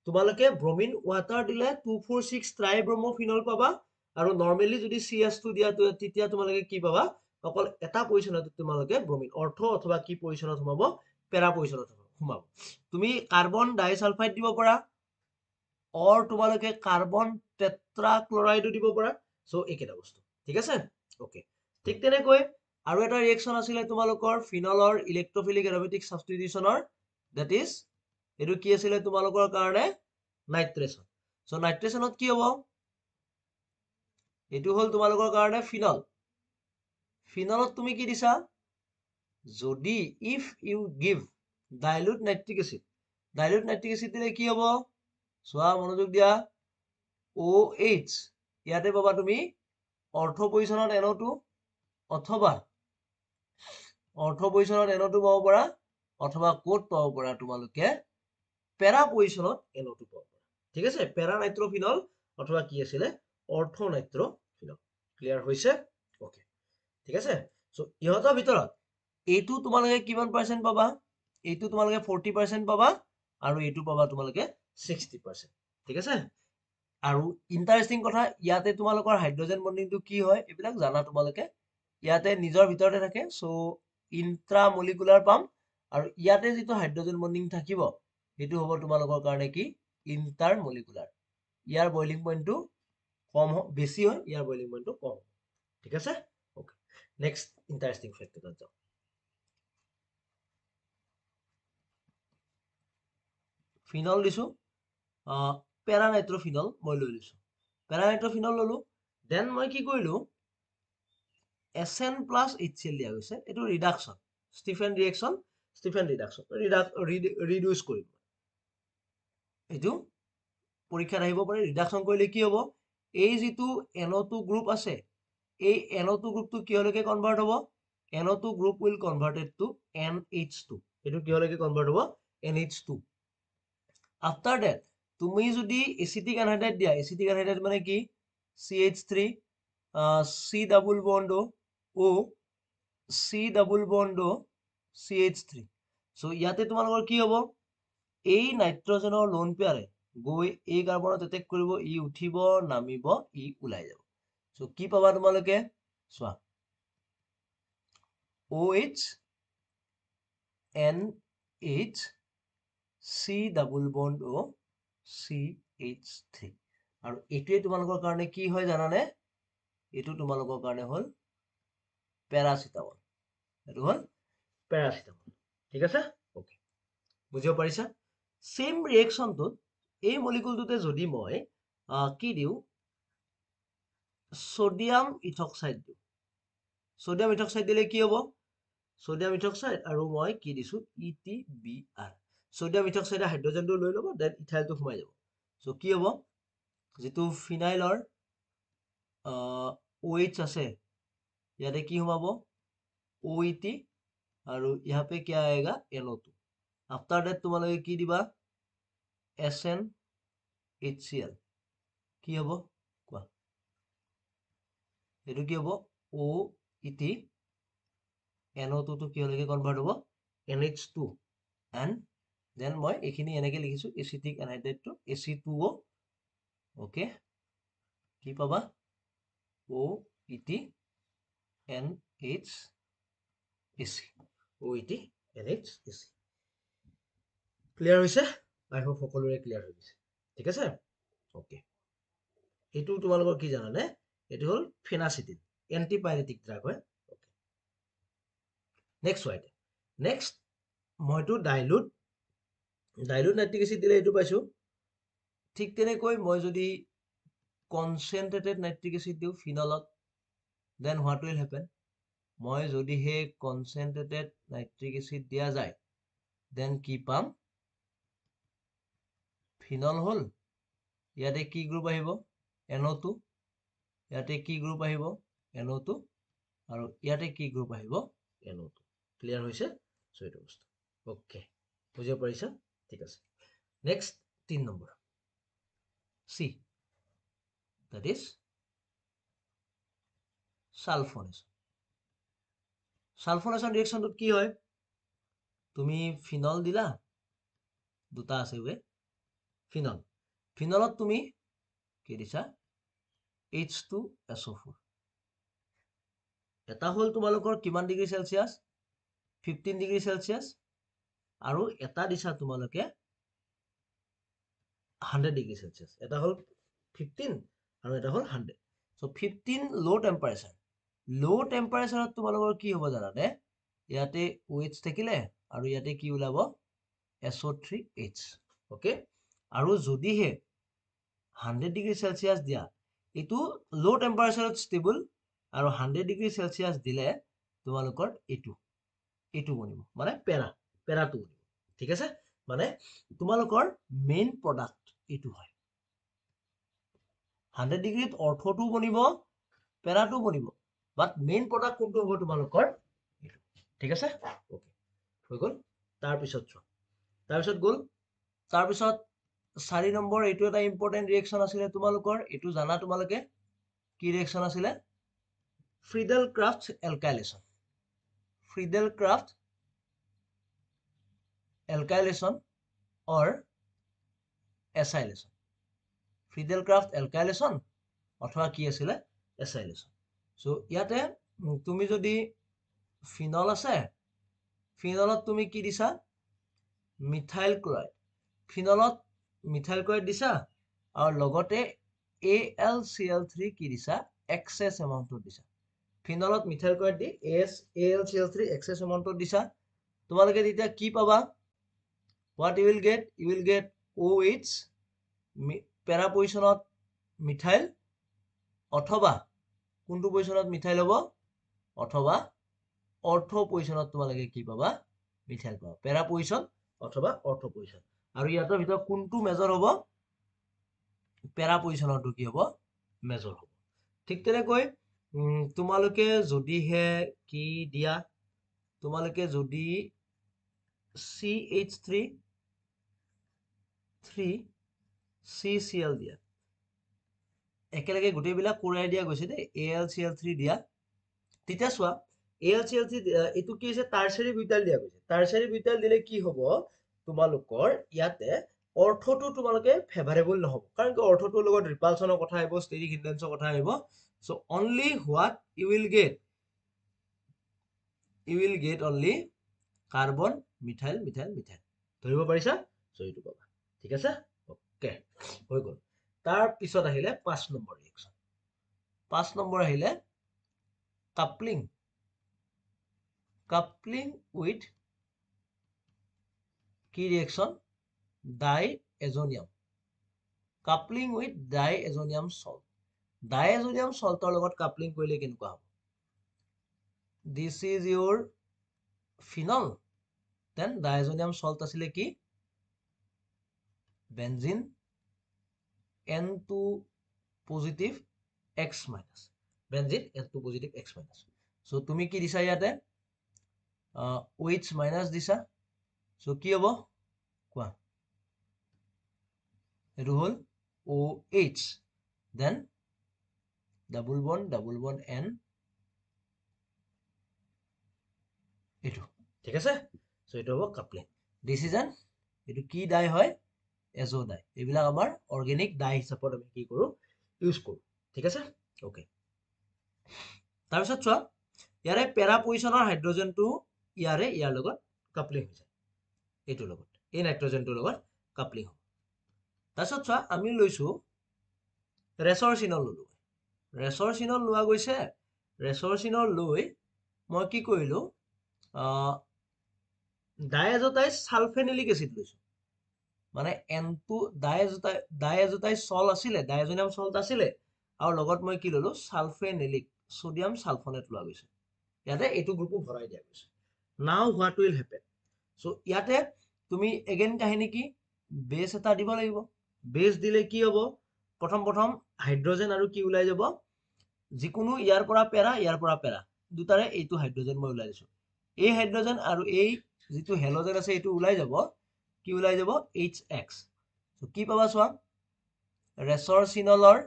তোমালোকে ব্ৰমিন ৱাটাৰ দিলে 246 ট্ৰাইব্ৰমোফিনল পাবা আৰু নৰ্মেলি যদি CS2 দিয়া তেতিয়া তোমালোকে কি পাবা? অকল এটা পজিশনত তোমালোকে ব্ৰমিন অৰ্থ অথবা কি পজিশনত সোমাব? পেৰা পজিশনত সোমাব। তুমি কাৰ্বন ডাইসালফাইড দিব পাৰা অৰ তোমালোকে কাৰ্বন টেট্ৰাক্লৰাইডো দিব পাৰা। সো একেটা বস্তু। ঠিক আছে? ওকে। ঠিক তেনেকৈ আৰু এটা ৰিয়েকশন আছিলে তোমালোকৰ ফিনলৰ ইলেক্ট্ৰফিলিক এৰোমেটিক সাবস্টিটিউশনৰ, দ্যাট ইজ এইটো কি আছিলে তোমালোকৰ কাৰণে? নাইট্ৰেছন। সো নাইট্ৰেছনত কি হ'ব? এইটো হল তোমালোকৰ কাৰণে ফিনল। ফিনলত তুমি কি দিছা? যদি if you give dilute nitric acid, dilute nitric acid দিলে কি হ'ব? চোৱা মনোযোগ দিয়া। OH ইয়াতে পাবা তুমি অৰ্থ পজিশনত NO2 অথবা পাব পাৰা অথবা ক'ত পাব পাৰা তোমালোকে? পেৰা পজিশনত NO2 পাব পাৰা। ঠিক আছে? পেৰা নাইট্ৰফিনল অথবা কি আছিলে? অৰ্থ নাইট্ৰফিনল। ক্লিয়াৰ হৈছে? ওকে। ঠিক আছে? সো ইহঁতৰ ভিতৰত এইটো তোমালোকে কিমান পাৰ্সেন্ট পাবা? এইটো তোমালোকে 40% পাবা আৰু এইটো পাবা তোমালোকে 60%। ঠিক আছে? আৰু ইন্টাৰেষ্টিং কথা, ইয়াতে তোমালোকৰ হাইড্ৰোজেন বন্ডিংটো কি হয় এইবিলাক জানা তোমালোকে। ইয়াতে নিজৰ ভিতৰতে থাকে, সো ইন্ট্ৰা মলিকুলাৰ পাম আৰু ইয়াতে যিটো হাইড্ৰোজেন বন্ডিং থাকিব সেইটো হ'ব তোমালোকৰ কাৰণে কি? Inter molecular. ইয়াৰ বইলিং পইণ্টটো কম বেছি হয়, ইয়াৰ বইলিং পইণ্টটো কম। ঠিক আছে? ওকে। নেক্সট ইন্টাৰেষ্টিং ফেক্ট এটাত যাওঁ। ফিনল দিছো, পেৰা নাইট্ৰফিনল মই লৈ লৈছো। পেৰা নাইট্ৰফিনল ললো, দেন মই কি কৰিলো? SN প্লাছ HCl দিয়া গৈছে। এইটো ৰিডাকশন, ষ্টিফেন ৰিয়েকশন, ষ্টিফেন ৰিডাকশন, ৰিডিউস কৰিম। এইটো পৰীক্ষাত আহিব পাৰে। ৰিডাকশন কৰিলে কি হ'ব? এই যিটো NO2 গ্ৰুপ আছে, এই NO2 গ্ৰুপটো কিহলৈকে কনভাৰ্ট হ'ব? NO2 group will converted two NH2। এইটো কিহলৈকে কনভাৰ্ট হ'ব? NH2। আফটাৰ ডেট তুমি যদি এচিটিক এনহাইড্ৰাইড দিয়া, এচিটিক এনহাইড্ৰাইড মানে কি? CH3 C double bond O C double bond O CH3। So ইয়াতে তোমালোকৰ কি হ'ব? এই নাইট্ৰজেনৰ লোন পেয়াৰে গৈ এই কাৰ্বনত এটেক কৰিব, ই উঠিব, নামিব, ই ওলাই যাব। সো কি পাবা তোমালোকে? চোৱা OH NH C double bond O CH3। আৰু এইটোৱে তোমালোকৰ কাৰণে কি হয় জানানে? এইটো তোমালোকৰ কাৰণে হল পেৰাচিটামল। এইটো হল পেৰাচিটামল। ঠিক আছে? ওকে। বুজিব পাৰিছা? সেম ৰিয়েকশনটোত এই মলিকুলটোতে যদি মই কি দিওঁ? সোডিয়াম ইথক্সাইড দিওঁ। সোডিয়াম ইথক্সাইড দিলে কি হ'ব? সোডিয়াম ইথক্সাইড আৰু মই কি দিছো? ETBR। সোডিয়াম ইথক্সাইডে হাইড্ৰোজেনটো লৈ ল'ব, দেন ইথাইলটো সোমাই যাব। সো কি হ'ব? যিটো ফিনাইলৰ OH আছে ইয়াতে কি সোমাব? OET আৰু यहाँ पे क्या आएगा? NO2। आफ्टर दैट তোমালোকে কি দিবা? SnHCl। কি হ'ব কোৱা? এইটো কি হ'ব? OET NO2 টো কিহলৈকে কনভাৰ্ট হ'ব? NH2। এণ্ড দেন মই এইখিনি এনেকে লিখিছো, এচিটিক এনহাইড্ৰাইডটো Ac2O। ওকে। কি পাবা? OET NHAC। OET NHAC। Clear হৈছে? আই হোপ সকলোৰে ক্লিয়াৰ হৈ গৈছে। ঠিক আছে? ওকে। এইটো তোমালোকৰ কি জানানে? এইটো হল ফেনাচিটিন, এন্টিপাইৰেটিক ড্ৰাগ হয়। ওকে। Next white. নেক্সট মইতো ডাইলুট নাইট্ৰিক এসিড দিলে এইটো পাইছো। ঠিক তেনেকৈ মই যদি কনচেনট্ৰেটেড নাইট্ৰিক এসিড দিওঁ ফিনলত, দেন হোৱাট উইল হেপেন? মই যদিহে কনচেনট্ৰেটেড নাইট্ৰিক এসিড দিয়া যায়, দেন কি পাম? ফিনল হল, ইয়াতে কি গ্ৰুপ আহিব? NO2। ইয়াতে কি গ্ৰুপ আহিব? NO2। আৰু ইয়াতে কি গ্ৰুপ আহিব? NO2। ক্লিয়াৰ হৈছে? সো এইটো বস্তু ওকে। বুজিব পাৰিছা? ঠিক আছে। নেক্সট 3 নম্বৰ C, that is sulphonation. Sulphonation ৰিয়েকশ্যনটোত কি হয় তুমি ফিনল দিলা দুটা আছে বে ফিনল ফিনলত তুমি কি দিছা H2SO4 এটা হল তোমালোকৰ কিমান ডিগ্ৰী সেলসিয়াস 15 ডিগ্ৰী সেলসিয়াস আৰু এটা দিছা তোমালোকে 100 ডিগ্ৰী সেলসিয়াস এটা হল 15 আৰু এটা হল 100 সো 15 লো টেম্পাৰেচাৰত তোমালোকৰ কি হ'ব জানানে ইয়াতে OH থাকিলে আৰু ইয়াতে কি ওলাব SO3H ওকে আৰু যদিহে 100 ডিগ্ৰী সেলসিয়াস দিয়া এটো লো টেম্পাৰেচাৰত ষ্টেবল আৰু 100 ডিগ্ৰী সেলসিয়াস দিলে তোমালোকৰ এটো বনিব মানে পেৰাটো বনিব ঠিক আছে মানে তোমালোকৰ মেইন প্ৰডাক্ট এটো হয় 100 ডিগ্ৰীত অৰ্থটো বনিব পেৰাটো বনিব বাট মেইন প্ৰডাক্ট কোনটো হ'ব তোমালোকৰ এটো ঠিক আছে ওকে হৈ গল তাৰ পিছত গল তাৰ পিছত 4 নম্বৰ এটো এটা ইম্পৰ্টেন্ট ৰিঅ্যাকশন আছিল তোমালোকৰ এটো জানা তোমালোকে কি ৰিঅ্যাকশন আছিল Friedel-Crafts alkylation or acylation Friedel-Crafts alkylation অথবা কি আছিল acylation সো ইয়াতে তুমি যদি ফিনল আছে ফিনলত তুমি কি দিছা মিথাইল ক্লোৰাইড ফিনলত মিথাইল ক্লোৰাইড দিছা আৰু লগতে AlCl3 কি দিছা এক্সেস এমাউন্টত দিছা ফিনলত মিথাইল ক্লোৰাইড দি AlCl3 এক্সেস এমাউন্টত দিছা তোমালোকে তেতিয়া কি পাবা what you will get OH para পজিশনত মিথাইল অথবা কোনটো পজিশনত মিথাইল হ'ব অথবা অৰ্থ পজিশনত তোমালোকে কি পাবা মিথাইল পাবা para পজিশন অথবা অৰ্থ পজিশন আৰু ইয়াতৰ ভিতৰত কোনটো মেজৰ হ'ব para পজিশনটো কি হ'ব মেজৰ হ'ব ঠিক তেনেকৈ তোমালোকে যদিহে কি দিয়া তোমালোকে যদি CH3 CCl দিয়া একেলগে গোটেইবিলাক কোৰাই দিয়া গৈছে দে AlCl3 দিয়া তেতিয়া চোৱা AlCl3 এটো কি আছে টাৰচাৰি বিউটাইল দিয়া গৈছে টাৰচাৰি বিউটাইল দিলে কি হ'ব তোমালোকৰ ইয়াতে অৰ্থটো তোমালোকে ফেভাৰেবল নহব কাৰণ কি অৰ্থটোৰ লগত ৰিপালচনৰ কথা আহিব ষ্টেৰিক হিন্ডেন্সৰ কথা আহিব so only what you will get only carbon methyl ধৰিব পাৰিছা সো এইটো পাবা ঠিক আছে ওকে হৈ গল তাৰ পিছত আহিলে 5 নম্বৰ ৰিঅ্যাকশন 5 নম্বৰ আহিলে coupling with কি ৰিঅ্যাকশন diazonium saltৰ লগত কাপলিং কৰিলে কেনেকুৱা হ'ব this is your phenol then diazonium salt আছিলে কি benzene N2 positive X minus benzene N2 positive X minus so তুমি কি দিছা ইয়াতে OH minus দিছা so কি হ'ব কোৱা এটো হল OH then double bond N এটো ঠিক আছে সো এটো হ'ব কাপলিং দিস ইজ এটো কি ডাই হয় এজো ডাই এইবিলাক আমাৰ অৰ্গেনিক ডাই হিচাপত আমি কি কৰো ইউজ কৰো ঠিক আছে ওকে তাৰ পিছত চোৱা ইয়াৰে পেৰা পজিশনৰ হাইড্ৰোজেনটো ইয়াৰ লগত কাপলিং হৈ যায় এটো লগত এই নাইট্ৰজেনটোৰ লগত কাপলিং হ'ব তাৰ পিছত চোৱা আমি লৈছো ৰেচৰ চিনল লোৱা গৈছে ৰেচৰ চিনল লৈ মই কি কৰিলো ডাইএজোটাইজ সালফেনিলিক এসিড লৈছো মানে N2 ডাইএজোটাইজ সল আছিলে ডাইএজোনিয়াম সল্ট আছিলে আৰু লগত মই কি ললো সালফেনিলিক সোডিয়াম সালফোনেট লোৱা গৈছে ইয়াতে এটো গ্ৰুপো ভৰাই দিয়া গৈছে নাও হোৱাট উইল হ্যাপেন সো ইয়াতে তুমি এগেইন কাহিনী কি বেস এটা দিব লাগিব বেস দিলে কি হ'ব প্ৰথম হাইড্ৰোজেন আৰু কি ওলাই যাব যিকোনো ইয়াৰ পৰা পেৰা দুটাৰে এইটো হাইড্ৰোজেন মই ওলাই দিছো এই হাইড্ৰোজেন আৰু এই যিটো হেলোজেন আছে এইটো ওলাই যাব কি ওলাই যাব HX সো কি পাবা চোৱা ৰেচৰ চিনলৰ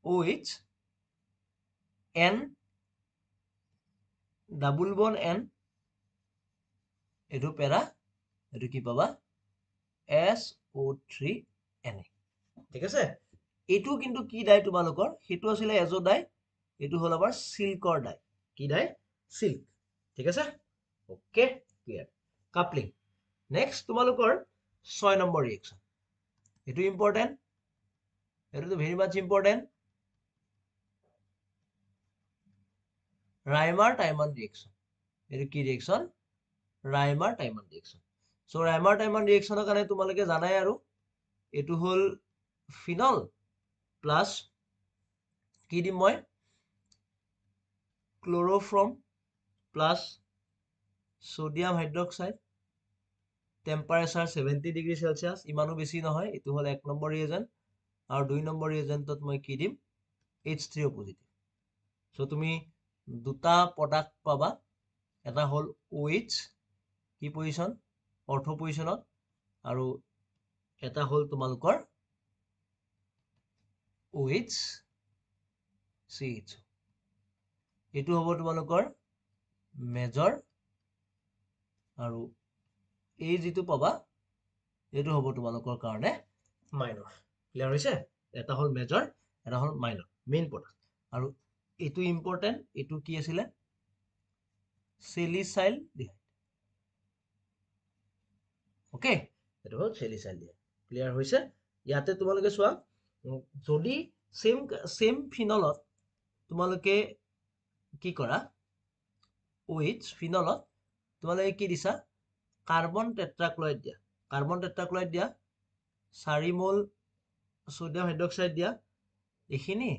OH N double bond N এটো পেৰা এটো কি পাবা SO3Na ঠিক আছে এটো কিন্তু কি ডাই তোমালোকৰ হেতু আছিল এজো ডাই এটো হল আবাৰ সিল্কৰ ডাই কি ডাই সিল্ক ঠিক আছে ওকে ক্লিয়াৰ কাপলিং নেক্সট তোমালোকৰ 6 নম্বৰ ৰিঅ্যাকশন এটো ইম্পৰ্টেন্ট এটো তো ভেৰি মাচ ইম্পৰ্টেন্ট ৰাইমাৰ-টাইমান ৰিঅ্যাকশন এটো কি ৰিঅ্যাকশন ৰাইমাৰ-টাইমান ৰিঅ্যাকশন সো ৰাইমাৰ-টাইমান ৰিঅ্যাকশনৰ কাৰণে তোমালোকে জানাই আৰু এটো হল ফিনল প্লাস কি দিম মই chloroform plus sodium hydroxide temperature 70 degree Celsius ইমানো বেশি নহয় এটো হল 1 নম্বৰ ৰিএজেন্ট আৰু 2 নম্বৰ ৰিএজেন্টত মই কি দিম H3O পজিটিভ সো তুমি দুটা প্ৰডাক্ট পাবা এটা হল OH কি পজিশন অৰ্থো পজিশনত আৰু এটা হল তোমালোকৰ OH CH এটো হ'ব তোমালোকৰ মেজৰ আৰু এই যেটো পাবা এটো হ'ব তোমালোকৰ কাৰণে মাইনৰ ক্লিয়াৰ হৈছে এটা হল মেজৰ এটা হল মাইনৰ মেইন প্ৰডাক্ট আৰু এটো ইম্পর্টেন্ট এটো কি আছিল সেলিসাইল ডিহাইড ওকে এটো হল সেলিসাইল ডিহাইড ক্লিয়ার হৈছে ইয়াতে তোমালোকে সোয়া যদি সেম ফিনলত তোমালোকে কি কৰা OH ফিনলত তোমালোকে কি দিছা কাৰ্বন টেট্ৰাক্লোৰাইড দিয়া 4 মোল সোডিয়াম হাইড্ৰক্সাইড দিয়া এখিনি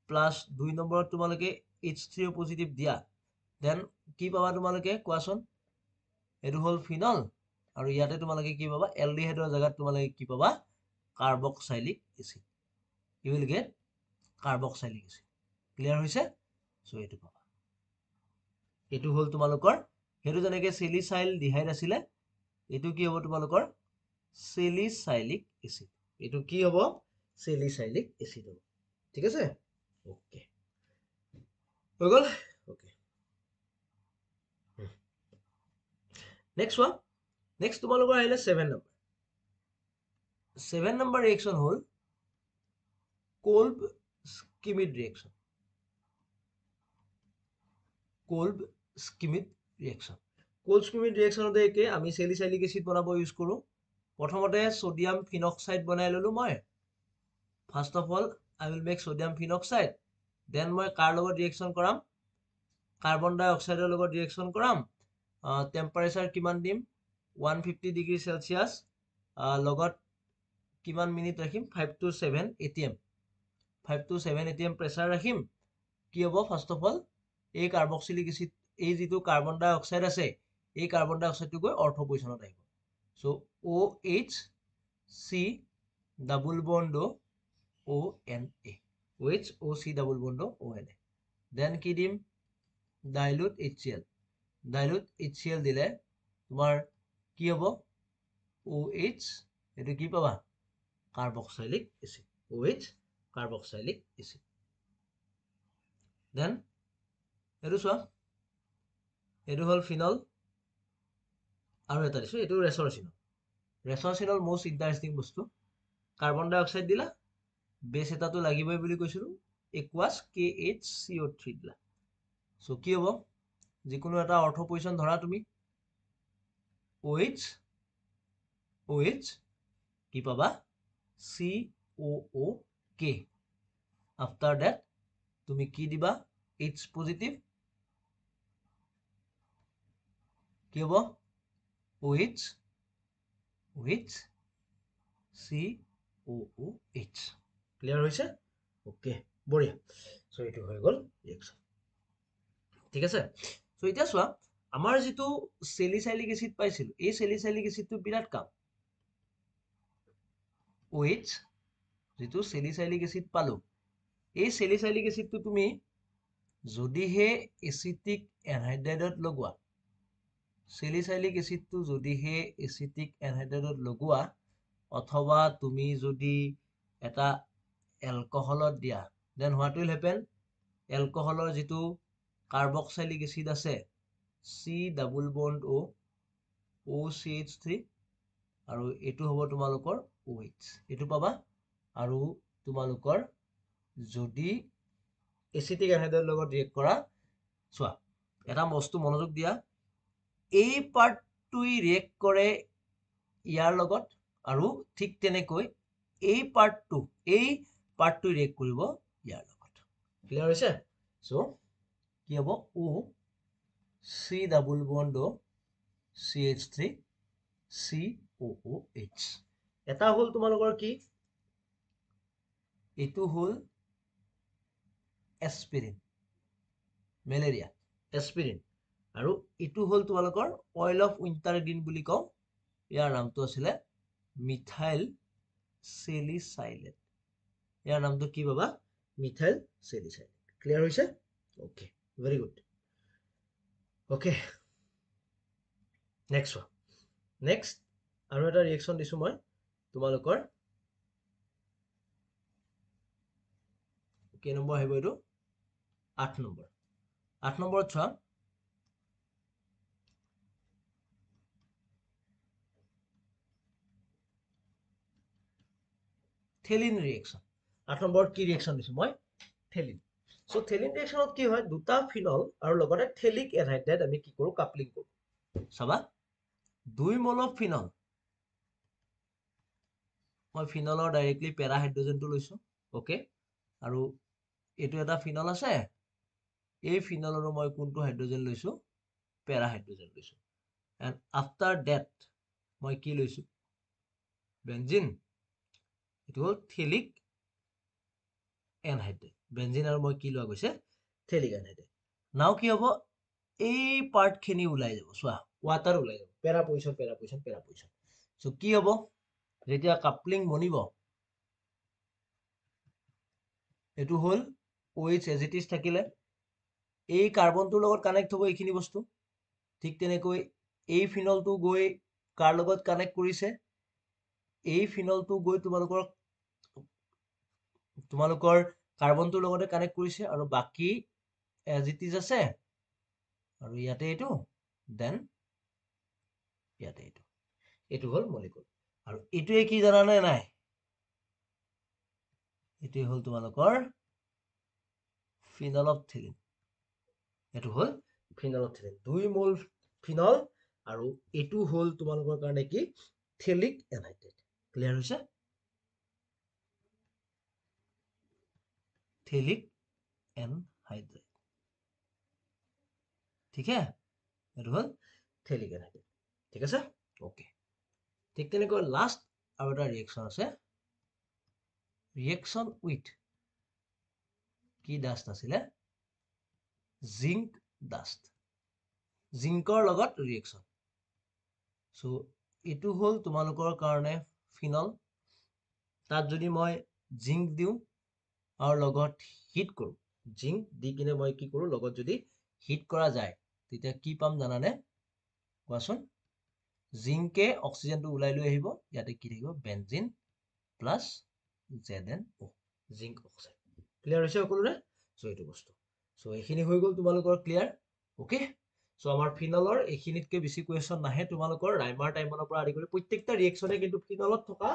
প্লাস 2 নম্বৰত তোমালোকে H3O পজিটিভ দিয়া দেন কি পাবা তোমালোকে কোৱাচোন এটো হল ফিনল আৰু ইয়াতে তোমালোকে কি পাবা এলডিহাইডৰ জায়গাত তোমালোকে কি পাবা carboxylic acid you will get carboxylic acid clear হৈছে সো এটো পাবা এটো হল তোমালোকৰ হেতু জনেকে সেলিসাইল ডিহাইড আছিলে এটো কি হ'ব তোমালোকৰ সেলিসাইলিক এসিড এটো কি হ'ব সেলিসাইলিক এসিড হ'ব ঠিক আছে ওকে হৈ গল ওকে নেক্সট ওয়ান নেক্সট তোমালোকৰ আহিলে 7 নম্বৰ ৰিঅ্যাকশন হল কোলব স্কিমিড ৰিঅ্যাকশন কোলব স্কিমিড ৰিঅ্যাকশন কোলব স্কিমিড ৰিঅ্যাকশনতে একে আমি সেলিসাইলিক এসিড বনাব ইউজ কৰো প্ৰথমতে সোডিয়াম ফিনক্সাইড বনাই ললো মই first of all I will make sodium phenoxide then মই কাৰ লগত ৰিঅ্যাকশন কৰাম কাৰ্বন ডাই অক্সাইডৰ লগত ৰিঅ্যাকশন কৰাম টেম্পাৰেচাৰ কিমান দিম 150 ডিগ্ৰি সেলসিয়াস লগত কিমান মিনিট ৰাখিম 5 to 7 atm 5 to 7 atm প্ৰেসাৰ ৰাখিম কি হ'ব ফার্স্ট অফ অল এই কার্বক্সিলিক এসিড এই যেটো কার্বন ডাই অক্সাইড আছে এই কার্বন ডাই অক্সাইডটো গৈ অৰ্থো পজিশনত আহিব so OH C double bond ONA OH OC double bond ONA then কি দিম dilute HCl দিলে তোমাৰ কি হ'ব OH এটো কি পাবা কার্বক্সাইলিক এসিড OH কার্বক্সাইলিক এসিড দেন এটো সোয়া এটো হল ফিনল আৰু এটা দিছো এটো ৰেসৰচিনল মোস্ট ইন্টারেস্টিং বস্তু কার্বন ডাই অক্সাইড দিলা বেস এটাটো লাগিবই বুলি কৈছিলো একোয়াস KHCO3 দিলা সো কি হ'ব যিকোনো এটা অৰ্থো পজিশন ধৰা তুমি OH কি পাবা COOK after that তুমি কি দিবা H পজিটিভ কি হ'ব OH COOH ক্লিয়ার হৈছে ওকে বঢ়িয়া সো এটো হৈ গল ৰিঅ্যাকশন ঠিক আছে সো এতিয়া সোয়া আমাৰ যেটো সেলিসাইলিক এসিড পাইছিল এই সেলিসাইলিক এসিডটো বিৰাট কাম OH যেটো সেলিসাইলিক এসিড পালো এই সেলিসাইলিক এসিডটো তুমি যদিহে এসিটিক এনহাইড্ৰাইডত লগোৱা সেলিসাইলিক এসিডটো যদিহে এসিটিক এনহাইড্ৰাইডত লগোৱা অথবা তুমি যদি এটা এলকহলত দিয়া then what will happen এলকহলৰ যেটো কাৰ্বক্সাইলিক এচিড আছে C double bond O OCH3 আৰু এইটো হ'ব তোমালোকৰ OH এইটো পাবা আৰু তোমালোকৰ যদি এচিটিক এনহাইড্ৰাইডৰ লগত ৰিয়েক্ট কৰা চোৱা এটা বস্তু মনোযোগ দিয়া এই পাৰ্টটোই ৰিয়েক্ট কৰে ইয়াৰ লগত আৰু ঠিক তেনেকৈ এই পাৰ্টটোই ৰিয়েক্ট কৰিব ইয়াৰ লগত ক্লিয়াৰ হৈছে সো কি হ'ব O C double bond O CH3 COOH এটা হল তোমালোকৰ কি এইটো হল এস্পিৰিন মেলেৰিয়া এস্পিৰিন আৰু এইটো হল তোমালোকৰ অইল অফ উইন্টাৰগ্ৰীন বুলি কওঁ ইয়াৰ নামটো আছিলে মিথাইল চেলিসাইলেট ইয়াৰ নামটো কি বাবা মিথাইল চেলিসাইলেট ক্লিয়াৰ হৈছে okay very good okay next আৰু এটা ৰিয়েকশন দিছো মই তোমালোকৰ কেই নম্বৰ আহিব এইটো 8 নম্বৰত চোৱা থেলিন ৰিয়েকশন 8 নম্বৰত কি ৰিয়েকশন দিছো মই থেলিন সো থেলিন ৰিয়েকশনত কি হয় দুটা ফিনল আৰু লগতে থেলিক এনহাইড্ৰাইড আমি কি কৰো কাপলিং কৰো চাবা 2 মল অফ ফিনল মই ফিনলৰ ডাইৰেক্টলি পেৰা হাইড্ৰোজেনটো লৈছো ওকে আৰু এইটো এটা ফিনল আছে এই ফিনলৰো মই কোনটো হাইড্ৰোজেন লৈছো পেৰা হাইড্ৰোজেন লৈছো এন্ড আফটাৰ দ্যাট মই কি লৈছো বেনজিন এইটো হল থেলিক এনহাইড্ৰাইড বেনজিন আৰু মই কি লোৱা গৈছে থেলিক এনহাইড্ৰাইড নাও কি হ'ব এই পাৰ্ট খিনি ওলাই যাব চোৱা ওয়াটাৰ ওলাই যাব পেৰা পজিশন সো কি হ'ব যেতিয়া কাপলিং বনিব এটো হল OH as it is থাকিলে এই কাৰ্বনটোৰ লগত কানেক্ট হ'ব এইখিনি বস্তু ঠিক তেনেকৈ এই ফিনলটো গৈ কাৰ লগত কানেক্ট কৰিছে এই ফিনলটো গৈ তোমালোকৰ কাৰ্বনটোৰ লগতে কানেক্ট কৰিছে আৰু বাকি as it is আছে আৰু ইয়াতে এইটো দেন ইয়াতে এইটো হল মলিকুল আৰু এইটোৱে কি জানানে নাই এইটোৱে হল তোমালোকৰ ফিনল অফ থেলিন এইটো হল ফিনল অফ থেলিন 2 মোল ফিনল আৰু এইটো হল তোমালোকৰ কাৰণে কি থেলিক এনহাইড্ৰাইড ক্লিয়াৰ হৈছে থেলিক এনহাইড্ৰাইড ঠিক আছে এইটো হল থেলিক এনহাইড্ৰাইড ঠিক আছে ওকে ঠিক তেনেকৈ লাষ্ট আৰু এটা ৰিয়েকশন আছে ৰিয়েকশন উইথ কি ডাষ্ট আছিলে জিংক ডাষ্ট জিংকৰ লগত ৰিয়েকশন সো এইটো হল তোমালোকৰ কাৰণে ফিনল তাত যদি মই জিংক দিও আৰু লগত হিট কৰো জিংক দি কিনে মই কি কৰো লগত যদি হিট কৰা যায় তেতিয়া কি পাম জানানে কোৱাচোন জিংকে অক্সিজেনটো ওলাই লৈ আহিব ইয়াতে কি থাকিব benzene plus ZnO zinc oxide clear হৈছে সকলোৰে সো এইটো বস্তু সো এইখিনি হৈ গল তোমালোকৰ ক্লিয়াৰ ওকে সো আমাৰ ফিনলৰ এইখিনিতকে বেছি কোৱেশ্চন নাহে তোমালোকৰ ৰাইমাৰ টাইমৰ পৰা আদি কৰি প্ৰত্যেকটা ৰিয়েকশনে কিন্তু ফিনলত থকা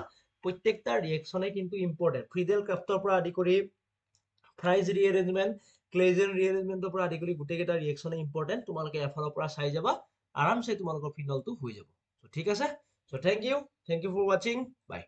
প্ৰত্যেকটা ৰিয়েকশনে কিন্তু ইম্পৰ্টেন্ট ফ্ৰিডেল ক্ৰাফটৰ পৰা আদি কৰি ফ্ৰাইজ ৰিএৰেঞ্জমেন্ট ক্লেজেন ৰিএৰেঞ্জমেন্টৰ পৰা আদি কৰি গোটেইকেইটা ৰিয়েকশনে ইম্পৰ্টেন্ট তোমালোকে এফালৰ পৰা চাই যাবা আৰামছে তোমালোকৰ ফিনলটো হৈ যাব ঠিক আছে so thank you for watching by